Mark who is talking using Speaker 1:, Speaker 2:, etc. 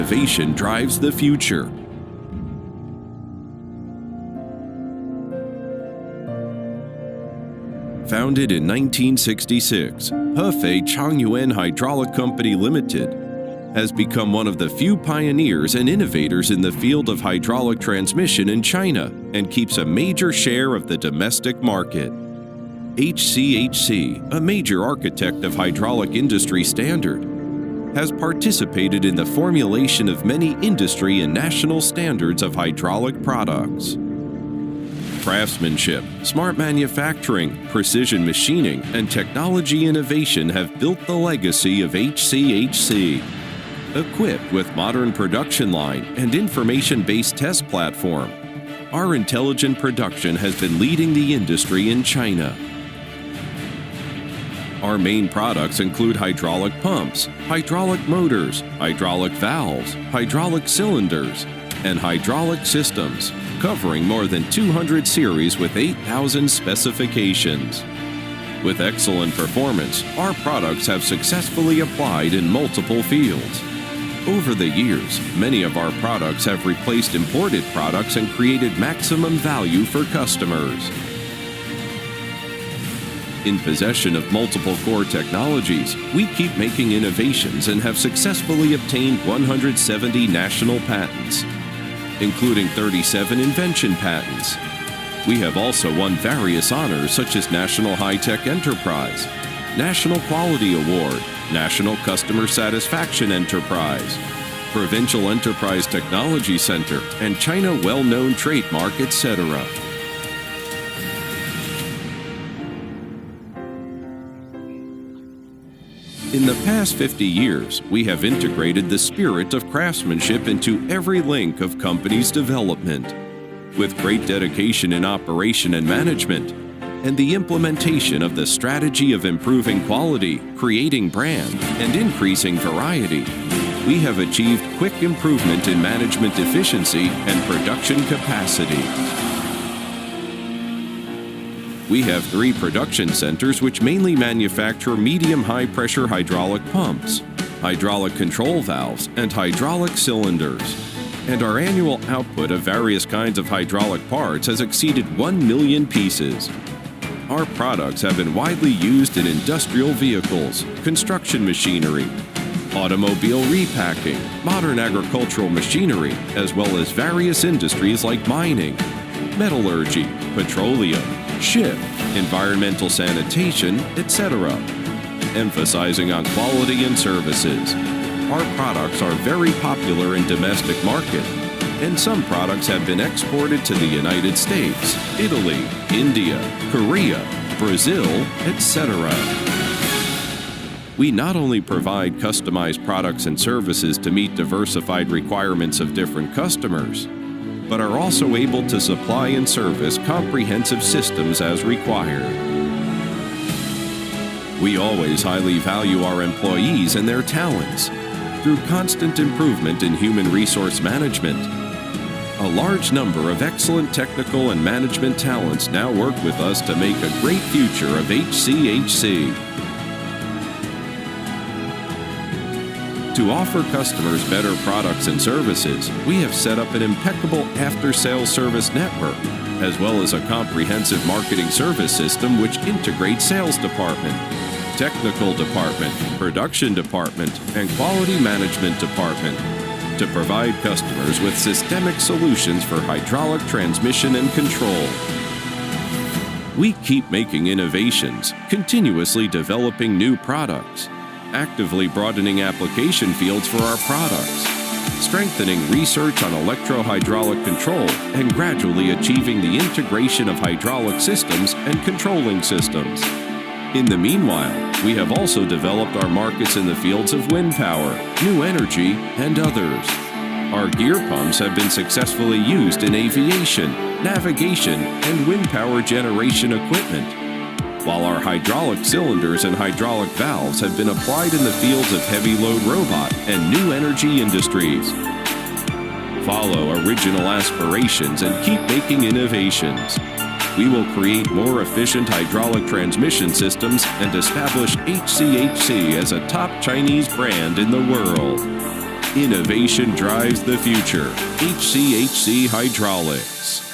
Speaker 1: Innovation drives the future. Founded in 1966, Hefei Changyuan Hydraulic Co. Limited has become one of the few pioneers and innovators in the field of hydraulic transmission in China and keeps a major share of the domestic market. HCHC, a major architect of hydraulic industry standard, has participated in the formulation of many industry and national standards of hydraulic products. Craftsmanship, smart manufacturing, precision machining, and technology innovation have built the legacy of HCHC. Equipped with modern production line and information-based test platform, our intelligent production has been leading the industry in China. Our main products include hydraulic pumps, hydraulic motors, hydraulic valves, hydraulic cylinders, and hydraulic systems, covering more than 200 series with 8,000 specifications. With excellent performance, our products have successfully applied in multiple fields. Over the years, many of our products have replaced imported products and created maximum value for customers. In possession of multiple core technologies, we keep making innovations and have successfully obtained 170 national patents, including 37 invention patents. We have also won various honors such as National High-Tech Enterprise, National Quality Award, National Customer Satisfaction Enterprise, Provincial Enterprise Technology Center, and China well-known trademark, etc. In the past 50 years, we have integrated the spirit of craftsmanship into every link of company's development. With great dedication in operation and management, and the implementation of the strategy of improving quality, creating brand, and increasing variety, we have achieved quick improvement in management efficiency and production capacity. We have 3 production centers which mainly manufacture medium-high pressure hydraulic pumps, hydraulic control valves, and hydraulic cylinders. And our annual output of various kinds of hydraulic parts has exceeded 1 million pieces. Our products have been widely used in industrial vehicles, construction machinery, automobile repacking, modern agricultural machinery, as well as various industries like mining, metallurgy, petroleum, ship, environmental sanitation, etc., emphasizing on quality and services. Our products are very popular in domestic market, and some products have been exported to the United States, Italy, India, Korea, Brazil, etc. We not only provide customized products and services to meet diversified requirements of different customers, but are also able to supply and service comprehensive systems as required. We always highly value our employees and their talents. Through constant improvement in human resource management, a large number of excellent technical and management talents now work with us to make a great future of HCHC. To offer customers better products and services, we have set up an impeccable after-sales service network, as well as a comprehensive marketing service system which integrates sales department, technical department, production department, and quality management department to provide customers with systemic solutions for hydraulic transmission and control. We keep making innovations, continuously developing new products, actively broadening application fields for our products, strengthening research on electro-hydraulic control, and gradually achieving the integration of hydraulic systems and controlling systems. In the meanwhile, we have also developed our markets in the fields of wind power, new energy, and others. Our gear pumps have been successfully used in aviation, navigation, and wind power generation equipment, while our hydraulic cylinders and hydraulic valves have been applied in the fields of heavy load robot and new energy industries. Follow original aspirations and keep making innovations. We will create more efficient hydraulic transmission systems and establish HCHC as a top Chinese brand in the world. Innovation drives the future. HCHC Hydraulics.